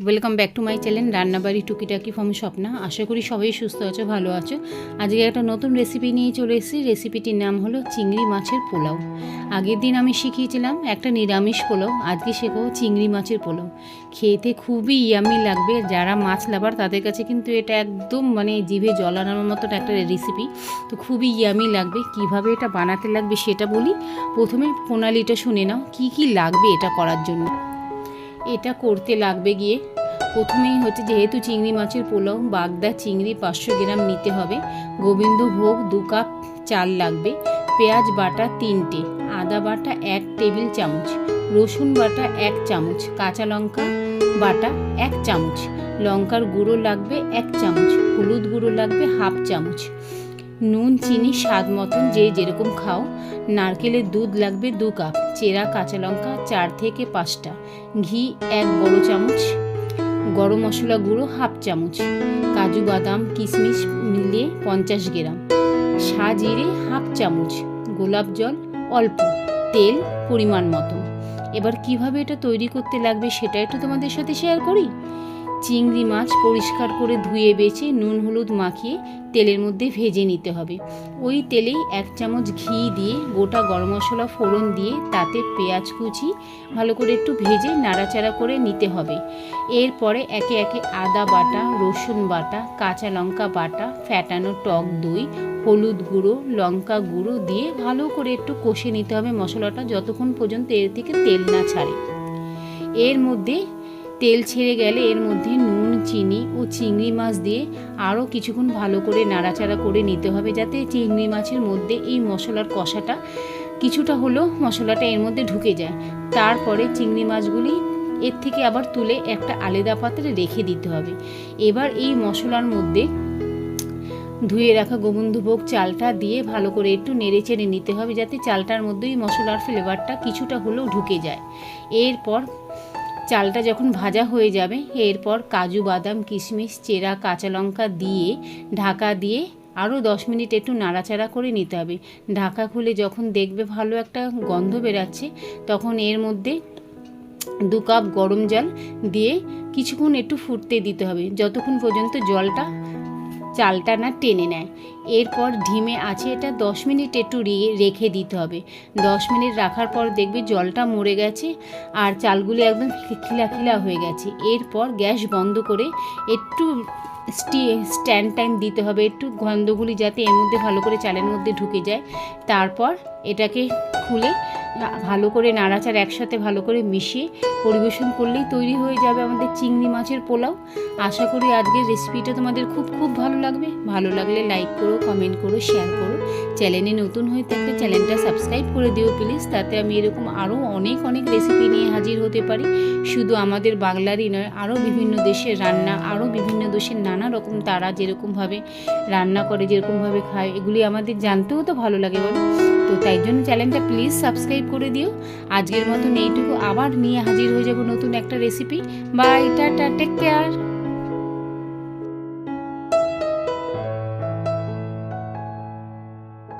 Welcome back to my channel Rannabari Tukitaki from Swapna. আশা করি সবাই সুস্থ আছো, ভালো আছো। আজকে একটা নতুন রেসিপি নিয়ে চলে এসেছি। রেসিপিটির নাম হলো চিংড়ি মাছের পোলাও। আগের দিন আমি শিখিয়েছিলাম একটা নিরামিষ পোলাও, আজকে শেখাবো চিংড়ি মাছের পোলাও। খেতে খুবই ইয়ামি লাগবে। যারা মাছ লাভার তাদের কাছে কিন্তু এটা একদম জিভে জল আনার মতন একটা রেসিপি, তো খুবই ইয়ামি লাগবে। কিভাবে এটা বানাতে লাগবে সেটা বলি। প্রথমে প্রণালীটা শুনে নাও, কি লাগবে এটা করার জন্য। এটা করতে লাগবে গিয়ে প্রথমেই যেহেতু চিংড়ি মাছের পোলাও, বাগদা চিংড়ি 500 গ্রাম নিতে হবে। গোবিন্দভোগ 2 কাপ চাল লাগবে। পেঁয়াজ বাটা 3টে, আদা বাটা 1 টেবিল চামচ, রসুন বাটা 1 চামচ, কাঁচা লঙ্কা বাটা 1 চামচ, লঙ্কার গুঁড়ো লাগবে 1 চামচ, হলুদ গুঁড়ো লাগবে 1/2 চামচ, নুন চিনি স্বাদ মতন যে যেরকম খাও। নারকেলের দুধ লাগবে 2 কাপ, চেরা কাঁচা লঙ্কা 4 থেকে 5টা, ঘি 1 বড় চামচ, গরম মশলা গুঁড়ো 1/2 চামচ, কাজু বাদাম কিশমিশ মিলিয়ে 50 গ্রাম, সাজিরে 1/2 চামচ, গোলাপ জল অল্প, তেল পরিমাণ মতো। এবার কিভাবে এটা তৈরি করতে লাগবে সেটা একটু তোমাদের সাথে শেয়ার করি। চিংড়ি মাছ পরিষ্কার করে ধুয়ে বেছে নুন হলুদ মাখিয়ে তেলের মধ্যে ভেজে নিতে হবে। ওই তেলেই 1 চামচ ঘি দিয়ে গোটা গরম মশলা ফোড়ন দিয়ে তাতে পেঁয়াজ কুচি ভালো করে একটু ভেজে নাড়াচাড়া করে নিতে হবে। এরপরে একে একে আদা বাটা, রসুন বাটা, কাঁচা লঙ্কা বাটা, ফ্যাটানো টক দই, হলুদ গুঁড়ো, লঙ্কা গুঁড়ো দিয়ে ভালো করে একটু কষে নিতে হবে মশলাটা, যতক্ষণ পর্যন্ত এর থেকে তেল না ছাড়ে। এর মধ্যে তেল ছেড়ে গেলে এর মধ্যে নুন চিনি ও চিংড়ি মাছ দিয়ে আরও কিছুক্ষণ ভালো করে নাড়াচাড়া করে নিতে হবে, যাতে চিংড়ি মাছের মধ্যে এই মশলার কষাটা কিছুটা হলেও মশলাটা এর মধ্যে ঢুকে যায়। তারপরে চিংড়ি মাছগুলি এর থেকে আবার তুলে একটা আলাদা পাত্রে রেখে দিতে হবে। এবার এই মশলার মধ্যে ধুয়ে রাখা গোবিন্দভোগ চালটা দিয়ে ভালো করে একটু নেড়ে চেড়ে নিতে হবে, যাতে চালটার মধ্যেই মশলার ফ্লেভারটা কিছুটা হলেও ঢুকে যায়। এরপর চালটা যখন ভাজা হয়ে যাবে, এরপর কাজু বাদাম কিশমিশ চেরা কাঁচা লঙ্কা দিয়ে ঢাকা দিয়ে আরও 10 মিনিট একটু নাড়াচাড়া করে নিতে হবে। ঢাকা খুলে যখন দেখবে ভালো একটা গন্ধ বেরাচ্ছে, তখন এর মধ্যে 2 কাপ গরম জল দিয়ে কিছুক্ষণ একটু ফুটতে দিতে হবে, যতক্ষণ পর্যন্ত চালটা না টেনে নেয়। এরপর ঢিমে আছে এটা 10 মিনিট একটু রেখে দিতে হবে। 10 মিনিট রাখার পর দেখবে জলটা মরে গেছে আর চালগুলো একদম খিলা হয়ে গেছে। এরপর গ্যাস বন্ধ করে একটু স্ট্যান্ড টাইম দিতে হবে, একটু গন্ধগুলি যাতে এর মধ্যে ভালো করে চালের মধ্যে ঢুকে যায়। তারপর এটাকে খুলে ভালো করে নাড়াচাড়া একসাথে ভালো করে মিশিয়ে পরিবেশন করলেই তৈরি হয়ে যাবে আমাদের চিংড়ি মাছের পোলাও। আশা করি আজকের রেসিপিটা তোমাদের খুব ভালো লাগবে। ভালো লাগলে লাইক করো, কমেন্ট করো, শেয়ার করো। চ্যানেলে নতুন হয়ে থাকলে চ্যানেলটা সাবস্ক্রাইব করে দিও প্লিজ, তাতে আমি এরকম আরও অনেক রেসিপি নিয়ে হাজির হতে পারি। শুধু আমাদের বাংলারই নয়, আরও বিভিন্ন দেশের রান্না, আরও বিভিন্ন দেশের নানা রকম তারা যেরকমভাবে রান্না করে, যেরকমভাবে খায়, এগুলি আমাদের জানতেও তো ভালো লাগে বলো। তো তাই জন্য চ্যানেলটা প্লিজ সাবস্ক্রাইব করে দিও। আজকের মতন এইটুকু, আবার নিয়ে হাজির হয়ে যাব নতুন একটা recipe. Bye, tata, take care.